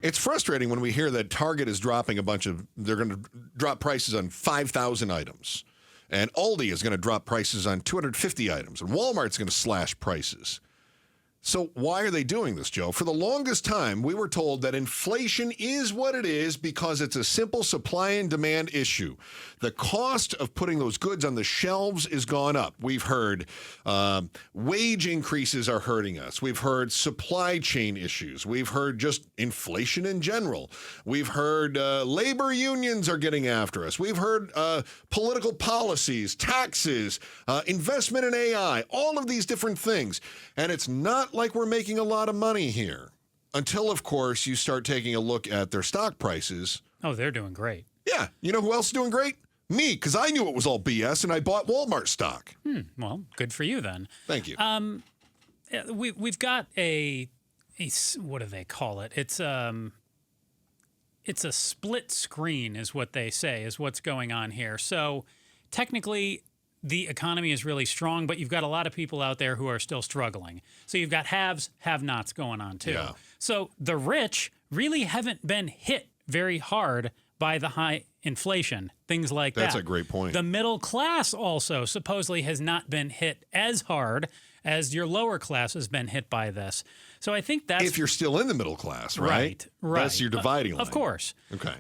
It's frustrating when we hear that Target is dropping they're going to drop prices on 5,000 items. And Aldi is going to drop prices on 250 items. And Walmart's going to slash prices. So why are they doing this, Joe? For the longest time, we were told that inflation is what it is because it's a simple supply and demand issue. The cost of putting those goods on the shelves is gone up. We've heard wage increases are hurting us. We've heard supply chain issues. We've heard just inflation in general. We've heard labor unions are getting after us. We've heard political policies, taxes, investment in AI, all of these different things. And it's not like we're making a lot of money here until, of course, you start taking a look at their stock prices. Oh, they're doing great. Yeah. You know who else is doing great? Me, because I knew it was all BS and I bought Walmart stock. Well, good for you then. Thank you. We've got a what do they call it? It's a split screen is what they say is what's going on here. So technically, the economy is really strong, but you've got a lot of people out there who are still struggling. So you've got haves, have-nots going on too. Yeah. So the rich really haven't been hit very hard by the high inflation, things like that. That's a great point. The middle class also supposedly has not been hit as hard as your lower class has been hit by this. So I think that's... If you're still in the middle class, right? Right. That's your dividing line. Of course. Okay.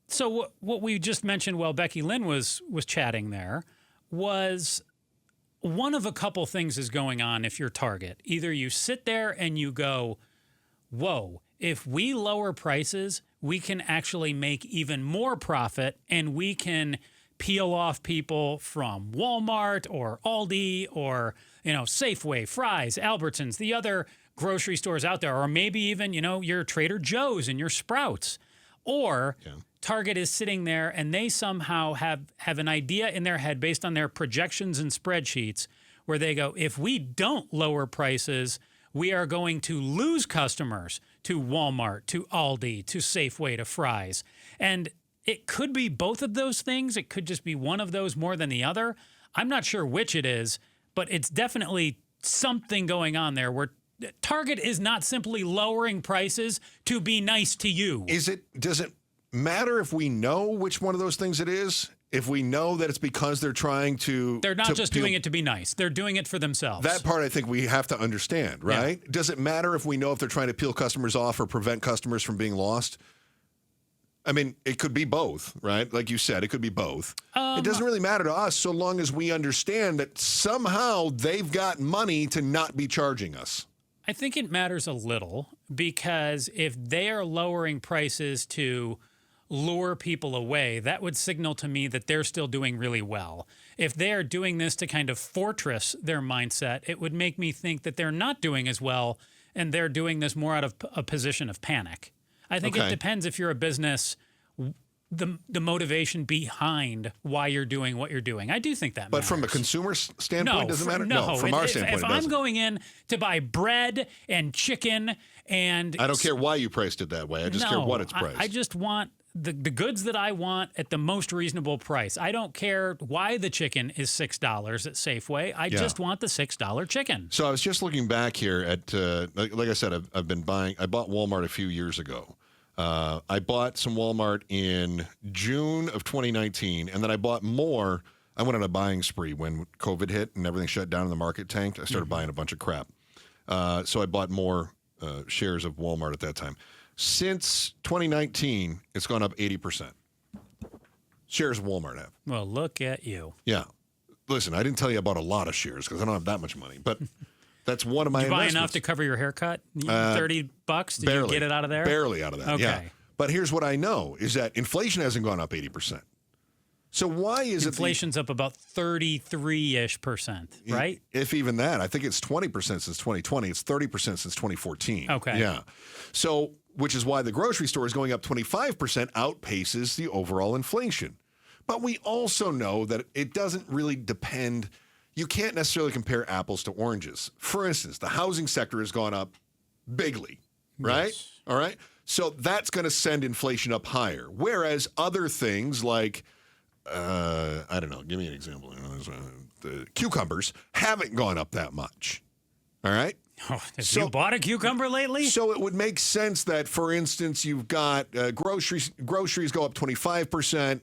So what we just mentioned while Becky Lynn was chatting there was one of a couple things is going on if you're Target. Either you sit there and you go, whoa, if we lower prices, we can actually make even more profit and we can peel off people from Walmart or Aldi or, Safeway, Fry's, Albertsons, the other grocery stores out there, or maybe even, your Trader Joe's and your Sprouts. Or Target is sitting there and they somehow have an idea in their head based on their projections and spreadsheets where they go, if we don't lower prices, we are going to lose customers to Walmart, to Aldi, to Safeway, to Fry's. And it could be both of those things. It could just be one of those more than the other. I'm not sure which it is, but it's definitely something going on there where Target is not simply lowering prices to be nice to you. Does it matter if we know which one of those things it is? If we know that it's because they're trying to... They're not just doing it to be nice. They're doing it for themselves. That part I think we have to understand, right? Yeah. Does it matter if we know if they're trying to peel customers off or prevent customers from being lost? I mean, it could be both, right? Like you said, it could be both. It doesn't really matter to us so long as we understand that somehow they've got money to not be charging us. I think it matters a little because if they are lowering prices to lure people away, that would signal to me that they're still doing really well. If they are doing this to kind of fortress their mindset, it would make me think that they're not doing as well and they're doing this more out of a position of panic. I think it depends if you're a business, the motivation behind why you're doing what you're doing. I do think that matters. But from a consumer standpoint, doesn't matter? No, from our standpoint, if I'm going in to buy bread and chicken and... I don't care why you priced it that way. I just care what it's priced. I just want the goods that I want at the most reasonable price. I don't care why the chicken is $6 at Safeway. I just want the $6 chicken. So I was just looking back here at, like I said, I bought Walmart a few years ago. I bought some Walmart in June of 2019, and then I bought more. I went on a buying spree when COVID hit and everything shut down and the market tanked. I started buying a bunch of crap. So I bought more shares of Walmart at that time. Since 2019, it's gone up 80%. Shares of Walmart have. Well, look at you. Yeah. Listen, I didn't tell you I bought a lot of shares because I don't have that much money, but that's one of my investments. Did you buy enough to cover your haircut? $30? Did you get it out of there? Barely out of that, okay. But here's what I know, is that inflation hasn't gone up 80%. So why is Inflation's up about 33-ish%, right? If even that. I think it's 20% since 2020. It's 30% since 2014. Okay. Yeah. So, which is why the grocery store is going up 25% outpaces the overall inflation. But we also know that it doesn't really depend. You can't necessarily compare apples to oranges. For instance, the housing sector has gone up bigly, right? Yes. All right. So that's going to send inflation up higher. Whereas other things like, I don't know, give me an example. The cucumbers haven't gone up that much. All right? Oh, have you bought a cucumber lately? So it would make sense that, for instance, you've got groceries go up 25%,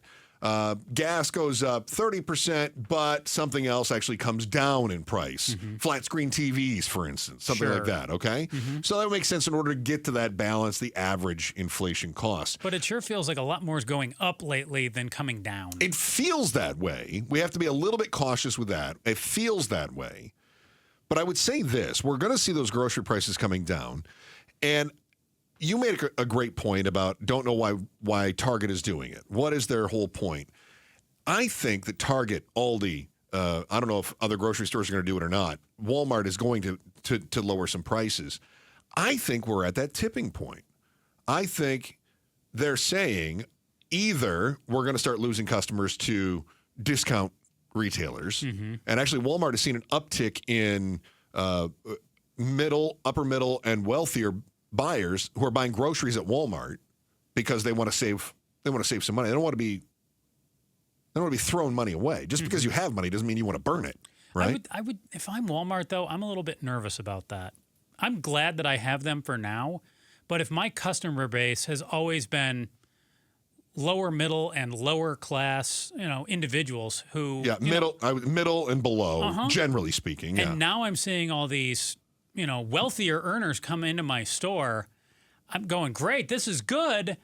gas goes up 30%, but something else actually comes down in price. Flat screen TVs, for instance, something like that, okay? So that would make sense in order to get to that balance, the average inflation cost. But it sure feels like a lot more is going up lately than coming down. It feels that way. We have to be a little bit cautious with that. It feels that way. But I would say this. We're going to see those grocery prices coming down. And you made a great point about don't know why Target is doing it. What is their whole point? I think that Target, Aldi, I don't know if other grocery stores are going to do it or not. Walmart is going to lower some prices. I think we're at that tipping point. I think they're saying either we're going to start losing customers to discount retailers, and actually Walmart has seen an uptick in upper middle, and wealthier buyers who are buying groceries at Walmart because they want to save some money. They don't want to be throwing money away. Just because you have money doesn't mean you want to burn it, right? I would if I'm Walmart though, I'm a little bit nervous about that. I'm glad that I have them for now, but if my customer base has always been lower middle and lower class, individuals who middle and below, generally speaking. And now I'm seeing all these, wealthier earners come into my store. I'm going, great, this is good,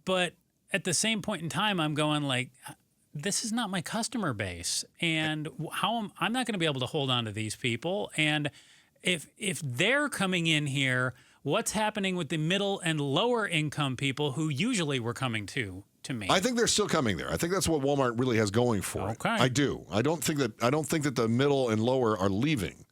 but at the same point in time, I'm going like, this is not my customer base, and I'm not going to be able to hold on to these people. And if they're coming in here, what's happening with the middle and lower income people who usually were coming to me? I think they're still coming there. I think that's what Walmart really has going for it. I do. I don't think that the middle and lower are leaving.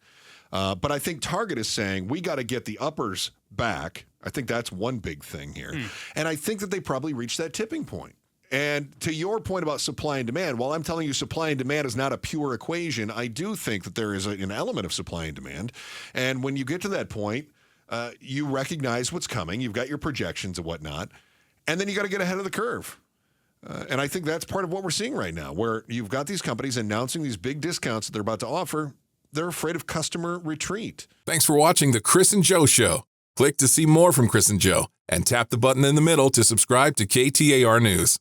But I think Target is saying we got to get the uppers back. I think that's one big thing here. And I think that they probably reached that tipping point. And to your point about supply and demand, while I'm telling you supply and demand is not a pure equation, I do think that there is an element of supply and demand. And when you get to that point, you recognize what's coming. You've got your projections and whatnot. And then you got to get ahead of the curve. And I think that's part of what we're seeing right now, where you've got these companies announcing these big discounts that they're about to offer. They're afraid of customer retreat. Thanks for watching The Chris and Joe Show. Click to see more from Chris and Joe and tap the button in the middle to subscribe to KTAR News.